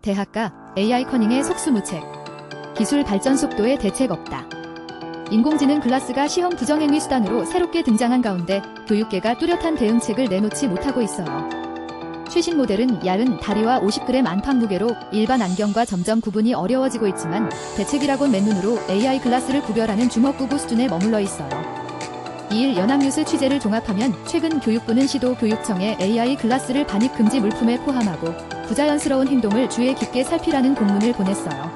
대학가, AI 커닝의 속수무책. 기술 발전 속도에 대책 없다. 인공지능 클래스가 시험 부정행위 수단으로 새롭게 등장한 가운데 교육계가 뚜렷한 대응책을 내놓지 못하고 있어요. 최신 모델은 얇은 다리와 50g 안팎 무게로 일반 안경과 점점 구분이 어려워지고 있지만 대책이라곤 맨눈으로 AI 클래스를 구별하는 주먹구구 수준에 머물러 있어요. 이일 연합뉴스 취재를 종합하면 최근 교육부는 시도교육청에 AI 클래스를 반입 금지 물품에 포함하고 부자연스러운 행동을 주의 깊게 살피라는 공문을 보냈어요.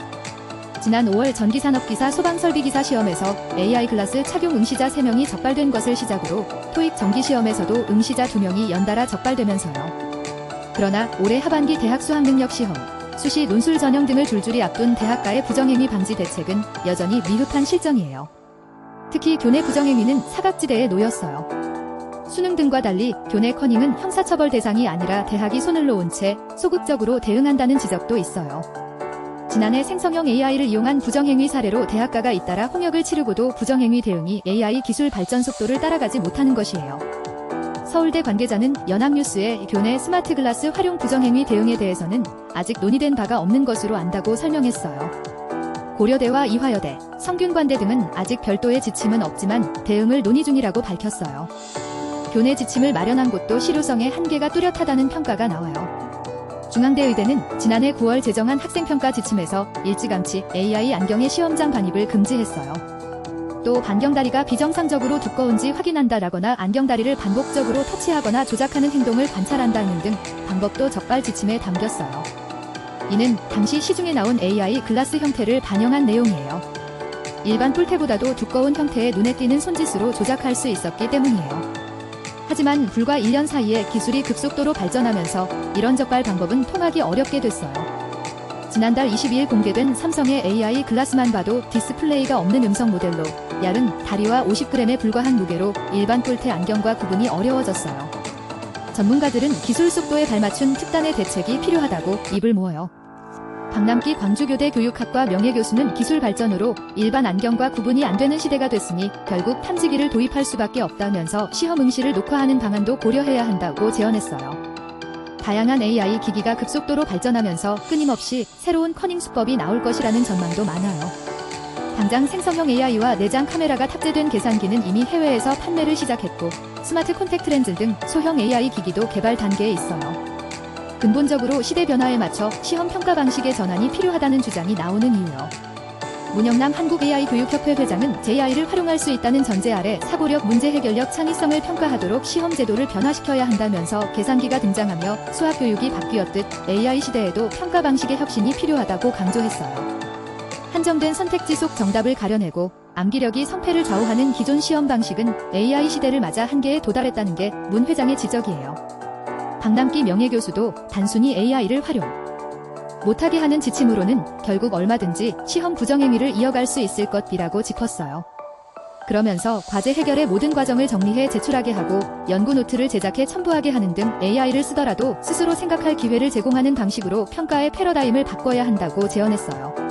지난 5월 전기산업기사 소방설비기사 시험에서 AI 클래스 착용 응시자 3명이 적발된 것을 시작으로 토익 정기시험에서도 응시자 2명이 연달아 적발되면서요. 그러나 올해 하반기 대학 수학능력 시험, 수시 논술 전형 등을 줄줄이 앞둔 대학가의 부정행위 방지 대책은 여전히 미흡한 실정이에요. 특히 교내 부정행위는 사각지대에 놓였어요. 수능 등과 달리 교내 커닝은 형사처벌 대상이 아니라 대학이 손을 놓은 채 소극적으로 대응한다는 지적도 있어요. 지난해 생성형 AI를 이용한 부정행위 사례로 대학가가 잇따라 홍역을 치르고도 부정행위 대응이 AI 기술 발전 속도를 따라가지 못하는 것이에요. 서울대 관계자는 연합뉴스에 교내 스마트 글라스 활용 부정행위 대응에 대해서는 아직 논의된 바가 없는 것으로 안다고 설명했어요. 고려대와 이화여대, 성균관대 등은 아직 별도의 지침은 없지만 대응을 논의 중이라고 밝혔어요. 교내 지침을 마련한 곳도 실효성의 한계가 뚜렷하다는 평가가 나와요. 중앙대의대는 지난해 9월 제정한 학생평가 지침에서 일찌감치 AI 안경의 시험장 반입을 금지했어요. 또 반경다리가 비정상적으로 두꺼운지 확인한다라거나 안경다리를 반복적으로 터치하거나 조작하는 행동을 관찰한다는 등 방법도 적발 지침에 담겼어요. 이는 당시 시중에 나온 AI 글라스 형태를 반영한 내용이에요. 일반 뿔테보다도 두꺼운 형태의 눈에 띄는 손짓으로 조작할 수 있었기 때문이에요. 하지만 불과 1년 사이에 기술이 급속도로 발전하면서 이런 적발 방법은 통하기 어렵게 됐어요. 지난달 22일 공개된 삼성의 AI 글라스만 봐도 디스플레이가 없는 음성 모델로 얇은 다리와 50g에 불과한 무게로 일반 뿔테 안경과 구분이 어려워졌어요. 전문가들은 기술 속도에 발맞춘 특단의 대책이 필요하다고 입을 모아요. 박남기 광주교대 교육학과 명예교수는 기술 발전으로 일반 안경과 구분이 안 되는 시대가 됐으니 결국 탐지기를 도입할 수밖에 없다면서 시험 응시를 녹화하는 방안도 고려해야 한다고 제언했어요. 다양한 AI 기기가 급속도로 발전하면서 끊임없이 새로운 커닝 수법이 나올 것이라는 전망도 많아요. 당장 생성형 AI와 내장 카메라가 탑재된 계산기는 이미 해외에서 판매를 시작했고 스마트 콘택트 렌즈 등 소형 AI 기기도 개발 단계에 있어요. 근본적으로 시대 변화에 맞춰 시험 평가 방식의 전환이 필요하다는 주장이 나오는 이유요. 문영남 한국AI교육협회 회장은 JI를 활용할 수 있다는 전제 아래 사고력, 문제 해결력, 창의성을 평가하도록 시험 제도를 변화시켜야 한다면서 계산기가 등장하며 수학교육이 바뀌었듯 AI 시대에도 평가 방식의 혁신이 필요하다고 강조했어요. 한정된 선택지 속 정답을 가려내고 암기력이 성패를 좌우하는 기존 시험 방식은 AI 시대를 맞아 한계에 도달했다는 게 문 회장의 지적이에요. 박남기 명예교수도 단순히 AI를 활용 못하게 하는 지침으로는 결국 얼마든지 시험 부정행위를 이어갈 수 있을 것이라고 짚었어요. 그러면서 과제 해결의 모든 과정을 정리해 제출하게 하고 연구 노트를 제작해 첨부하게 하는 등 AI를 쓰더라도 스스로 생각할 기회를 제공하는 방식으로 평가의 패러다임을 바꿔야 한다고 제언했어요.